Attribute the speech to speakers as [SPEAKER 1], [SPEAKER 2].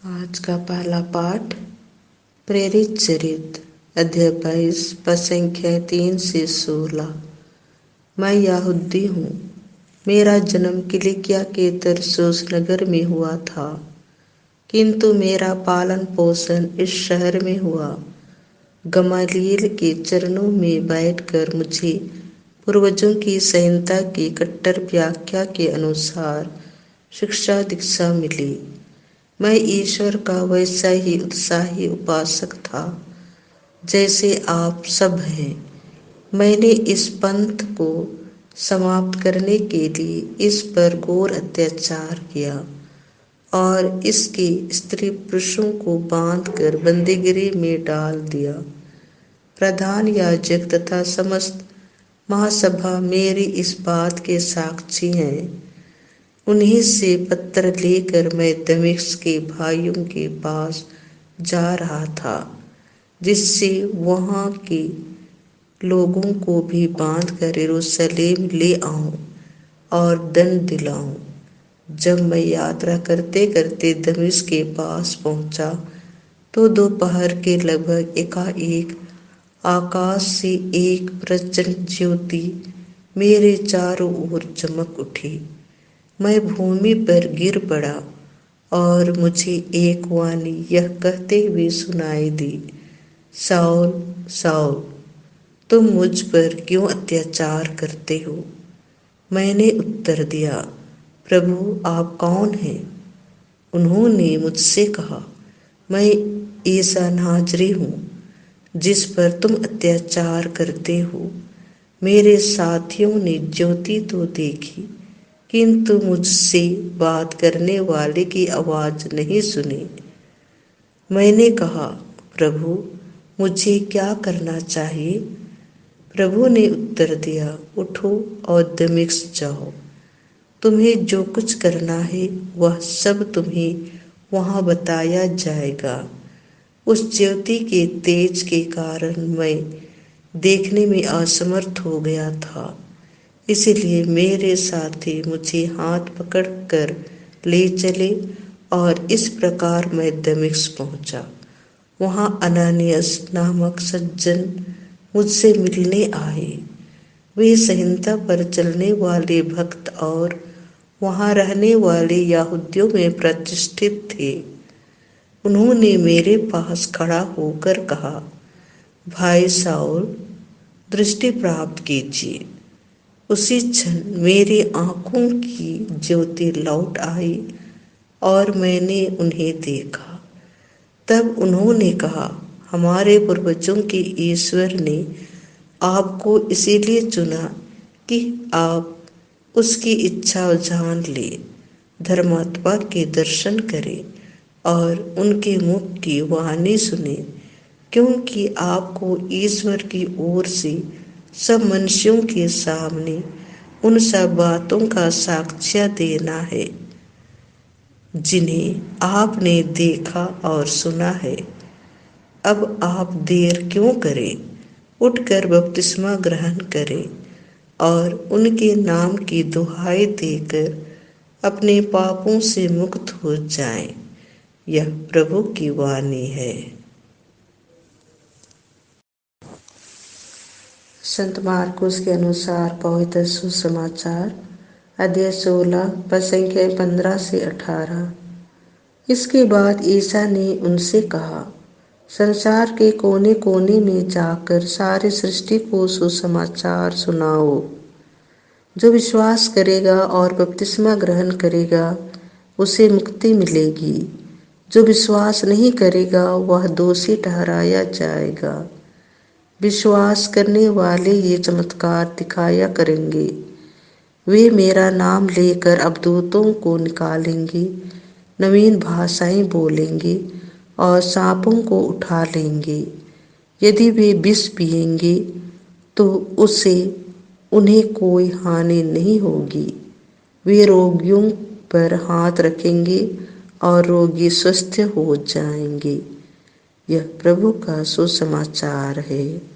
[SPEAKER 1] आज का पहला पाठ प्रेरित चरित अध्याय 22 पद संख्या 3 से 16। मैं यहूदी हूँ। मेरा जन्म किलिकिया के तरसुस नगर में हुआ था, किंतु मेरा पालन पोषण इस शहर में हुआ। गमालिएल के चरणों में बैठकर मुझे पूर्वजों की संहिता की कट्टर व्याख्या के अनुसार शिक्षा दीक्षा मिली। मैं ईश्वर का वैसा ही उत्साही उपासक था जैसे आप सब हैं। मैंने इस पंथ को समाप्त करने के लिए इस पर घोर अत्याचार किया और इसके स्त्री पुरुषों को बांधकर बंदीगिरी में डाल दिया। प्रधान याजक तथा समस्त महासभा मेरी इस बात के साक्षी हैं। उन्हीं से पत्र लेकर मैं दमिश्क के भाइयों के पास जा रहा था, जिससे वहाँ के लोगों को भी बांधकर यरूशलेम ले आऊं और दंड दिलाऊं। जब मैं यात्रा करते करते दमिश्क के पास पहुंचा तो दोपहर के लगभग एकाएक आकाश से एक प्रचंड ज्योति मेरे चारों ओर चमक उठी। मैं भूमि पर गिर पड़ा और मुझे एक वाणी यह कहते हुए सुनाई दी, शाऊल शाऊल, तुम मुझ पर क्यों अत्याचार करते हो? मैंने उत्तर दिया, प्रभु आप कौन हैं? उन्होंने मुझसे कहा, मैं ईसा नाजरी हूँ, जिस पर तुम अत्याचार करते हो। मेरे साथियों ने ज्योति तो देखी, किंतु मुझसे बात करने वाले की आवाज नहीं सुनी। मैंने कहा, प्रभु मुझे क्या करना चाहिए? प्रभु ने उत्तर दिया, उठो और दमिश्क जाओ। तुम्हें जो कुछ करना है वह सब तुम्हें वहां बताया जाएगा। उस ज्योति के तेज के कारण मैं देखने में असमर्थ हो गया था, इसलिए मेरे साथी मुझे हाथ पकड़कर ले चले और इस प्रकार मैं दमिश्क पहुंचा। वहां अनानियास नामक सज्जन मुझसे मिलने आए। वे संहिता पर चलने वाले भक्त और वहां रहने वाले यहूदियों में प्रतिष्ठित थे। उन्होंने मेरे पास खड़ा होकर कहा, भाई शाऊल, दृष्टि प्राप्त कीजिए। उसी क्षण मेरी आंखों की ज्योति लौट आई और मैंने उन्हें देखा। तब उन्होंने कहा, हमारे पूर्वजों के ईश्वर ने आपको इसीलिए चुना कि आप उसकी इच्छा जान ले, धर्मात्मा के दर्शन करें और उनके मुख की वाणी सुने, क्योंकि आपको ईश्वर की ओर से सब मनुष्यों के सामने उन सब बातों का साक्ष्य देना है जिन्हें आपने देखा और सुना है। अब आप देर क्यों करें? उठकर बपतिस्मा ग्रहण करें और उनके नाम की दुहाई देकर अपने पापों से मुक्त हो जाएं। यह प्रभु की वाणी है। संत मार्कुस के अनुसार पवित्र सुसमाचार अध्याय 16 पद संख्या 15 से 18। इसके बाद ईसा ने उनसे कहा, संसार के कोने कोने में जाकर सारी सृष्टि को सुसमाचार सुनाओ। जो विश्वास करेगा और बपतिस्मा ग्रहण करेगा उसे मुक्ति मिलेगी। जो विश्वास नहीं करेगा वह दोषी ठहराया जाएगा। विश्वास करने वाले ये चमत्कार दिखाया करेंगे। वे मेरा नाम लेकर अबदूतों को निकालेंगे, नवीन भाषाएं बोलेंगे और सांपों को उठा लेंगे। यदि वे विष पिएंगे तो उससे उन्हें कोई हानि नहीं होगी। वे रोगियों पर हाथ रखेंगे और रोगी स्वस्थ हो जाएंगे। यह प्रभु का सुसमाचार है।